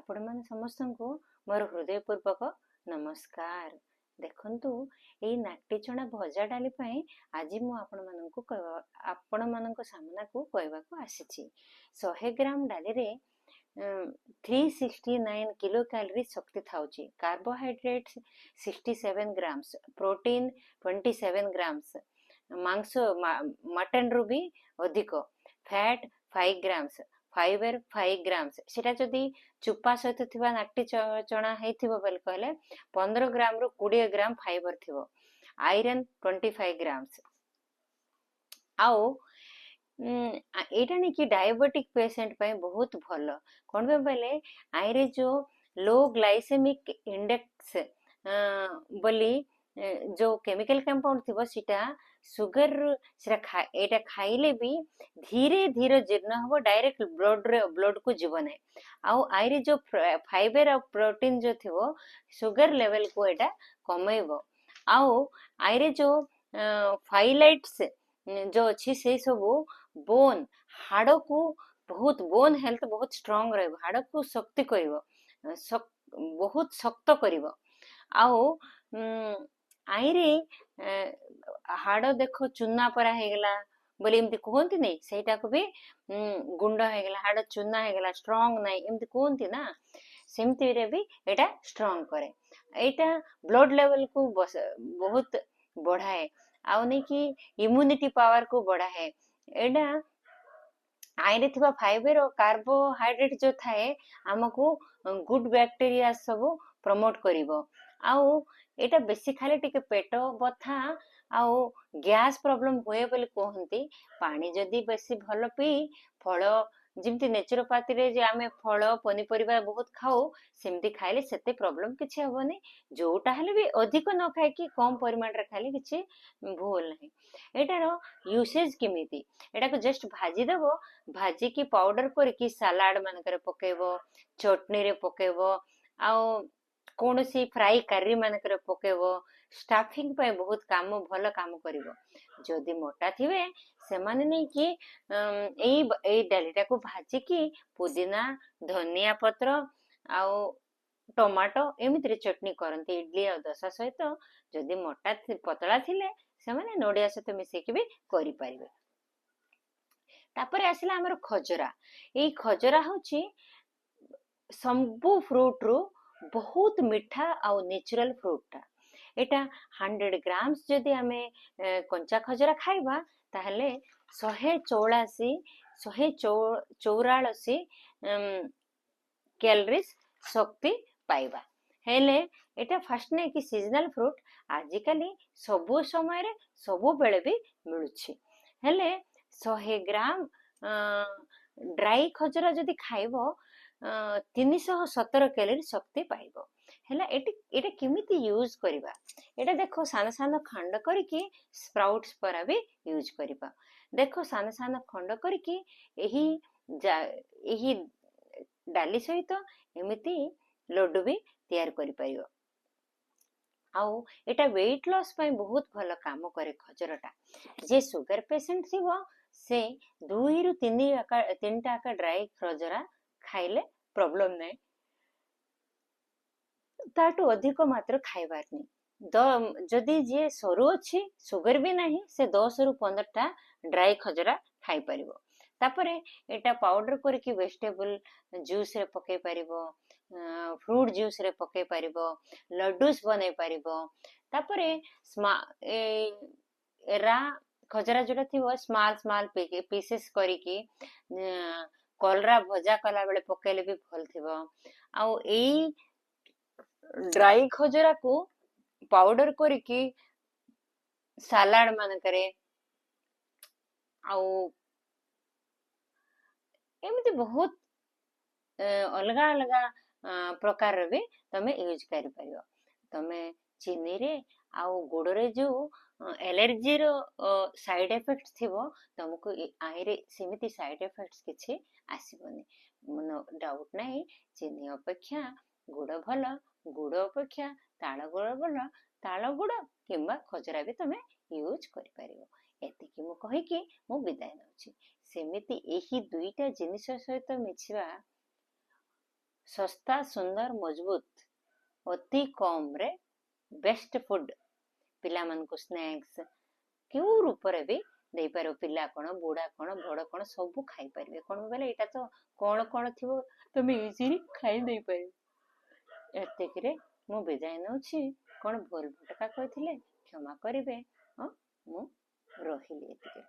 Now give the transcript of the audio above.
आपण माने समस्तଙ୍କୁ मोर हृदयपूर्वक नमस्कार। देखंतु एई नाटी चना भजा डाली पई आज मु आपण मानक सामना को कहबाको आसीछि। 100 ग्राम डाली रे 369 किलो कैलोरी शक्ति थाउची। कार्बोहाइड्रेट्स 67 ग्राम्स, प्रोटीन 27 ग्राम्स, मांस मटन रु भी अधिक, फैट 5 ग्राम्स, फाइबर 5 ग्राम्स। सेटा जदि चुपा सहित थिबा नाटी चना हेथिबो बेल कहले 15 ग्राम रु 20 ग्राम फाइबर थिबो। Iron 25 grams. आओ एटा नहीं कि डायबिटिक पेशेंट पे बहुत भल कौन पे बोले आईरे जो लो ग्लाइसेमिक इंडेक्स बोली जो केमिकल कंपाउंड थी सीटा सुगर एटा खाइले भी धीरे धीरे जीर्ण हम डायरेक्ट ब्लड को जीव ना आउ आईरे जो फाइबर और प्रोटीन जो थी सुगर लेवल को एटा कमेब आउ आईरे जो फाइलाइट्स जो अच्छी से सब बोन हाड़ को बहुत बोन हेल्थ बहुत स्ट्रांग रह हाड़ को शक्ति कर बहुत शक्त कर आईरे हाड़ देख चूना परा हेगला बोले एमती कहती नहीं सेटा को भी गुंड हेगला हाड़ चूना हेगला स्ट्रांग नहीं एमती कहती ना सेमती रे भी एटा स्ट्रांग करे एटा ब्लड लेवल को बहुत बढ़ाए आउ नहीं कि इम्यूनिटी पावर को बढ़ाए एटा आईरे थिबा फाइबर और कार्बोहाइड्रेट जो थाए हमको गुड बैक्टीरिया सब प्रमोट करिवो आउ एटा बेसी खाली टिके पेट बथा आउ गैस प्रॉब्लम हुए बोली कहती पानी जदि बेसी भल पी फल जिमती नेचुरोपैथी रे जे आमे फल पनीपरिबा बहुत खाऊ सेमती खाइले सेते प्रॉब्लम किछि हबनी जोटा हले भी अधिक न खाइ कि कम परिमाण रे खाइले किछि भूल नहीं एटार यूसेज केमिति एटा को जस्ट भाजी देबो भाजी की पाउडर करके सलाड मान करे पकेबो चटनी रे पकेबो आउ कौन सी फ्राई करी मान करे पकेबो स्टाफिंग पे बहुत काम भल काम करिवो जदि मोटा थिबे से माने नहीं कि एई डालीटा को भाजी की पुदीना धनिया पत्र आउ टमाटो एमिति चटनी करंती इडली और दशा सहित जदि मोटा पतला थिले से माने नडिया सहित मिसेकी भी करि परिबे। तापर आसिला हमर खजरा एई खजरा होची संबु फ्रूट रू बहुत मीठा आउ नेचुरल फ्रूटा एटा 100 ग्राम्स जदि आमे कंचा खजरा खाइबा ताहले 184 कैलोरीज शक्ति पाइबा हेले एटा फर्स्ट ने कि सीजनल फ्रूट आजिकली सबु समय रे सबु बेले भी मिलुछि हेले 100 ग्राम ड्राई खजरा जदि खाइबो 317 कैलोरी शक्ति पाइबो हैला एटा केमिति यूज करिबा एटा देखो सान सान खंड करके स्प्राउट्स पर भी यूज करिबा देखो सान सान खंड करके एही डाली सहित एमिति लड्डू भी तैयार करि परिबो आउ एटा वेट लॉस पई बहुत भल काम करे खजरटा जे शुगर पेशेंट थिबो से 2 रु 3 टाका ड्राई खजरा खाइले प्रॉब्लम नहीं ताटू अधिक मात्र खाइबार नहीं जदि जे सरू अच्छी सुगर भी नहीं से 10 रु 15 टा ड्राई खजरा खाई परिबो तापरे एटा पाउडर करके वेजिटेबल जूस रे पके परिबो फ्रूट जूस रे पके परिबो लड्डूस बनै परिबो तापरे एरा खजरा जोटा थिबो स्मॉल पीसेस करिकी कलरा भजा कला बेले पकेले भी भल थिबो आउ एई ड्राई खजरा को पाउडर करके सलाड मान करे आउ एमिति बहुत अलगा अलगा प्रकार भी तमे यूज करि परियो तमे चीनी रे आउ गुड़ रे जो एलर्जी रो साइड इफेक्ट थिबो तुमको आइरे सेमिति साइड इफेक्ट्स किछि आसीबनी नो डाउट नहीं चीनी अपेक्षा गुड़ भल गुड़ अपेक्षा ताल गुड़ भल ताल गुड़ किंबा खजरा भी तमे यूज करि परियो एतिकी मु कहि कि मु विदाय नउछि सेमिति एही दुईटा जिनिस सहित मिछिबा ଶସ୍ତା ସୁନ୍ଦର ମଜବୁତ ଅତି କମରେ ବେଷ୍ଟ ଫୁଡ ପିଲାମାନଙ୍କୁ ସ୍ନାକ୍ସ କେଉଁ ରୂପରେ ବି ଦେଇପାରିବ। ପିଲା କଣ ବୁଢା କଣ ବଡ କଣ ସବୁ ଖାଇପାରିବେ। କଣ କହିଲେ ଏଇଟା ତ କଣ ଥିବ ତମେ ଇଜିଲି ଖାଇ ଦେଇପାରିବ। ଏତିକିରେ ମୁଁ ବିଦାୟ ନେଉଛି। କଣ ଭୁଲ ଭଟକା କହିଥିଲେ କ୍ଷମା କରିବେ। ହଁ ମୁଁ ରହିଲି ଏତିକି।